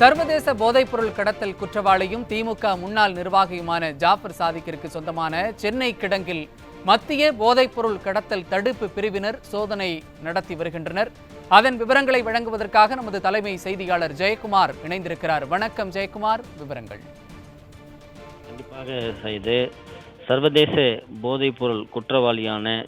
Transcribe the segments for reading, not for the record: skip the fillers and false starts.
சர்வதேச போதைப்பொருள் கடத்தல் குற்றவாளியும் திமுக முன்னாள் நிர்வாகியுமான ஜாஃபர் சாதிக்கிற்கு சொந்தமான சென்னை கிடங்கில் மத்திய போதைப்பொருள் கடத்தல் தடுப்பு பிரிவினர் சோதனை நடத்தி வருகின்றனர். அதன் விவரங்களை வழங்குவதற்காக நமது தலைமை செய்தியாளர் ஜெயக்குமார் இணைந்திருக்கிறார். வணக்கம் ஜெயக்குமார், விவரங்கள். கண்டிப்பாக சர்வதேச போதைப்பொருள் குற்றவாளியான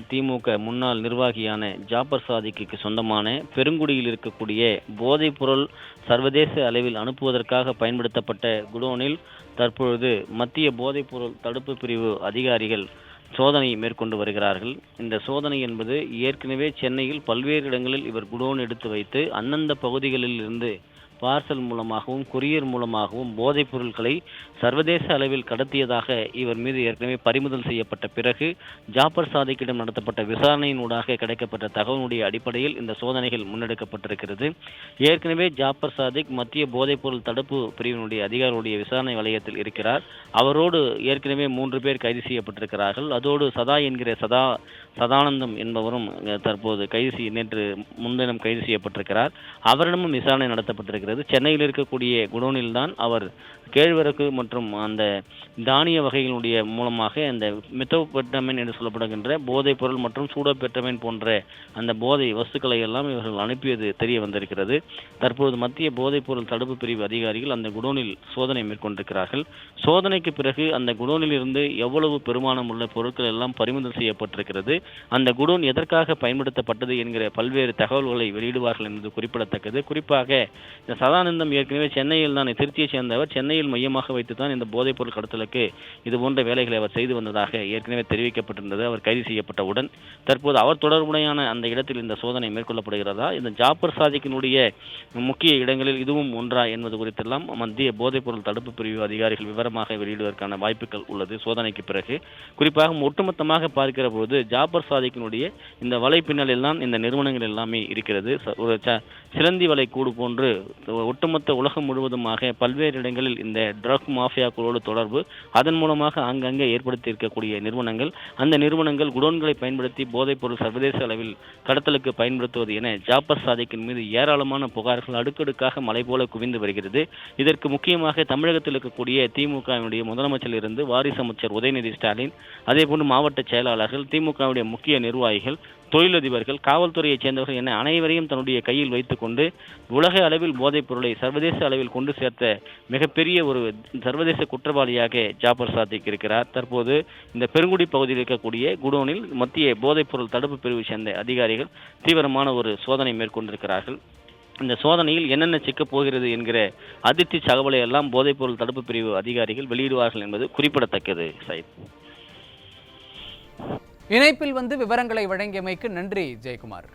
திமுக முன்னாள் நிர்வாகியான ஜாஃபர் சாதிக்கு சொந்தமான பெருங்குடியில் இருக்கக்கூடிய போதைப்பொருள் சர்வதேச அளவில் அனுப்புவதற்காக பயன்படுத்தப்பட்ட குடோனில் தற்பொழுது மத்திய போதைப்பொருள் தடுப்பு பிரிவு அதிகாரிகள் சோதனை மேற்கொண்டு வருகிறார்கள். இந்த சோதனை என்பது ஏற்கனவே சென்னையில் பல்வேறு இடங்களில் இவர் குடோன் எடுத்து வைத்து அந்தந்த பகுதிகளில் இருந்து பார்சல் மூலமாகவும் கொரியர் மூலமாகவும் போதைப் பொருட்களை சர்வதேச அளவில் கடத்தியதாக இவர் மீது ஏற்கனவே பறிமுதல் செய்யப்பட்ட பிறகு ஜாஃபர் சாதிக்கிடம் நடத்தப்பட்ட விசாரணையினூடாக கிடைக்கப்பட்ட தகவலுடைய அடிப்படையில் இந்த சோதனைகள் முன்னெடுக்கப்பட்டிருக்கிறது. ஏற்கனவே ஜாஃபர் சாதிக் மத்திய போதைப் பொருள் தடுப்பு பிரிவினுடைய அதிகாரிகளுடைய விசாரணை வலயத்தில் இருக்கிறார். அவரோடு ஏற்கனவே 3 பேர் கைது செய்யப்பட்டிருக்கிறார்கள். அதோடு சதா என்கிற சதானந்தம் என்பவரும் தற்போது நேற்று முன்தினம் கைது செய்யப்பட்டிருக்கிறார். அவரிடமும் விசாரணை நடத்தப்பட்டிருக்கிறது. சென்னையில் இருக்கக்கூடிய குடோனில் தான் அவர் கேழ்வரகு மற்றும் அந்த தானிய வகைகளுடைய மூலமாக அந்த மெத்தோபெட்டமைன் என்று சொல்லப்படுகின்ற போதைப் பொருள் மற்றும் சூடோபெட்டமைன் போன்ற அந்த போதை வஸ்துக்களை எல்லாம் இவர்கள் அனுப்பியது தெரிய வந்திருக்கிறது. தற்போது மத்திய போதைப் பொருள் தடுப்பு பிரிவு அதிகாரிகள் அந்த குடோனில் சோதனை மேற்கொண்டிருக்கிறார்கள். சோதனைக்கு பிறகு அந்த குடோனில் இருந்து எவ்வளவு பெருமானம் உள்ள பொருட்கள் எல்லாம் பறிமுதல் செய்யப்பட்டிருக்கிறது, அந்த குடோன் எதற்காக பயன்படுத்தப்பட்டது என்கிற பல்வேறு தகவல்களை வெளியிடுவார்கள் என்பது குறிப்பிடத்தக்கது. குறிப்பாக இந்த சதானந்தம் ஏற்கனவே சென்னையில் தான், திருச்சியை சேர்ந்தவர். சென்னையில் மையமாக வைத்துதான் இந்த போதைப் பொருள் கடத்தலுக்கு இது போன்ற வேலைகளை அவர் செய்து வந்ததாக ஏற்கனவே தெரிவிக்கப்பட்டிருந்தது. அவர் கைது செய்யப்பட்டவுடன் தற்போது அவர் தொடர்புடையான அந்த இடத்தில் இந்த சோதனை மேற்கொள்ளப்படுகிறதா, இந்த ஜாஃபர் சாதிக்கினுடைய முக்கிய இடங்களில் இதுவும் ஒன்றா என்பது குறித்தெல்லாம் மத்திய போதைப் பொருள் தடுப்பு பிரிவு அதிகாரிகள் விவரமாக வெளியிடுவதற்கான வாய்ப்புகள் உள்ளது சோதனைக்கு பிறகு. குறிப்பாக ஒட்டுமொத்தமாக பார்க்கிற போது ஜாஃபர் சாதிக்கினுடைய இந்த வலை பின்னலில் தான் இந்த நிறுவனங்கள் எல்லாமே இருக்கிறது. ஒரு சிலந்தி வலை கூடு போன்று ஒட்டுமொத்த உலகம் முழுவதுமாக பல்வேறு இடங்களில் இந்த ட்ரக் மாஃபியாக்களோடு தொடர்பு, அதன் மூலமாக அங்கங்கே ஏற்படுத்தி இருக்கக்கூடிய நிறுவனங்கள், அந்த நிறுவனங்கள் குடோன்களை பயன்படுத்தி போதைப் பொருள் சர்வதேச அளவில் கடத்தலுக்கு பயன்படுத்துவது என ஜாஃபர் சாதிக்கின் மீது ஏராளமான புகார்கள் அடுக்கடுக்காக மலை போல குவிந்து வருகிறது. இதற்கு முக்கியமாக தமிழகத்தில் இருக்கக்கூடிய திமுகவினுடைய முதலமைச்சரிலிருந்து வாரிசு அமைச்சர் உதயநிதி ஸ்டாலின், அதேபோன்று மாவட்ட செயலாளர்கள், திமுகவுடைய முக்கிய நிர்வாகிகள், தொழிலதிபர்கள், காவல்துறையைச் சேர்ந்தவர்கள் என அனைவரையும் தன்னுடைய கையில் வைத்துக்கொண்டு உலக அளவில் போதைப் பொருளை சர்வதேச அளவில் கொண்டு சேர்த்த மிகப்பெரிய ஒரு சர்வதேச குற்றவாளியாக ஜாஃபர் சாதிக் இருக்கிறார். தற்போது இந்த பெருங்குடி பகுதியில் இருக்கக்கூடிய குடோனில் மத்திய போதைப் பொருள் தடுப்பு பிரிவை சேர்ந்த அதிகாரிகள் தீவிரமான ஒரு சோதனை மேற்கொண்டிருக்கிறார்கள். இந்த சோதனையில் என்னென்ன சிக்கப் போகிறது என்கிற அதிர்ச்சி தகவலை எல்லாம் போதைப் பொருள் தடுப்பு பிரிவு அதிகாரிகள் வெளியிடுவார்கள் என்பது குறிப்பிடத்தக்கது. இணைப்பில் வந்து விவரங்களை வழங்கியமைக்கு நன்றி ஜெயக்குமார்.